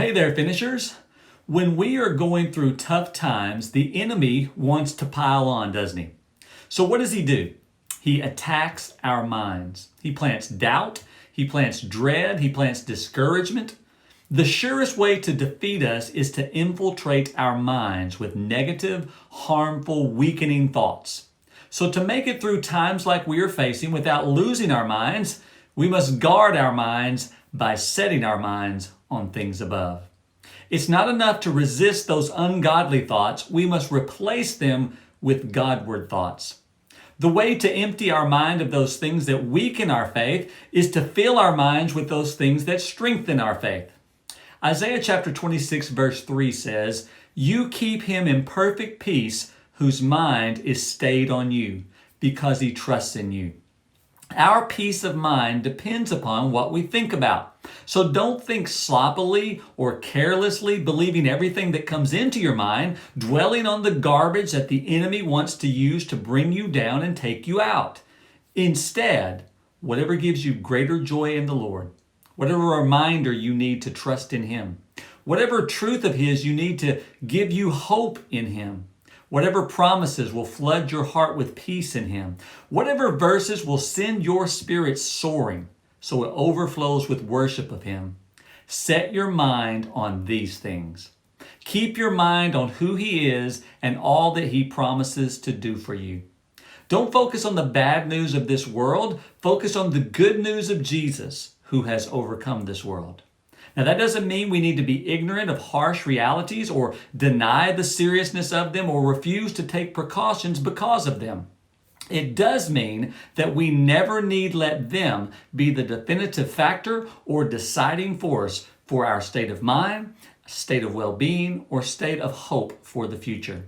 Hey there, finishers. When we are going through tough times, the enemy wants to pile on, doesn't he? So what does he do? He attacks our minds. He plants doubt, he plants dread, he plants discouragement. The surest way to defeat us is to infiltrate our minds with negative, harmful, weakening thoughts. So to make it through times like we are facing without losing our minds, we must guard our minds by setting our minds on things above. It's not enough to resist those ungodly thoughts. We must replace them with Godward thoughts. The way to empty our mind of those things that weaken our faith is to fill our minds with those things that strengthen our faith. Isaiah chapter 26 verse 3 says, "You keep him in perfect peace whose mind is stayed on you because he trusts in you." Our peace of mind depends upon what we think about. So don't think sloppily or carelessly, believing everything that comes into your mind, dwelling on the garbage that the enemy wants to use to bring you down and take you out. Instead, whatever gives you greater joy in the Lord, whatever reminder you need to trust in Him, whatever truth of His you need to give you hope in Him, whatever promises will flood your heart with peace in Him, whatever verses will send your spirit soaring so it overflows with worship of Him, set your mind on these things. Keep your mind on who He is and all that He promises to do for you. Don't focus on the bad news of this world. Focus on the good news of Jesus, who has overcome this world. Now, that doesn't mean we need to be ignorant of harsh realities or deny the seriousness of them or refuse to take precautions because of them. It does mean that we never need let them be the definitive factor or deciding force for our state of mind, state of well-being, or state of hope for the future.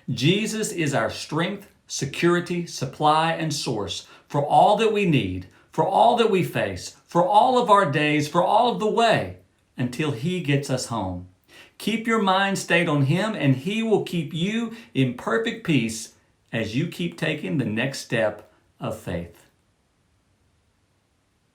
Jesus is our strength, security, supply, and source for all that we need, for all that we face, for all of our days, for all of the way, until He gets us home. Keep your mind stayed on Him, and He will keep you in perfect peace as you keep taking the next step of faith.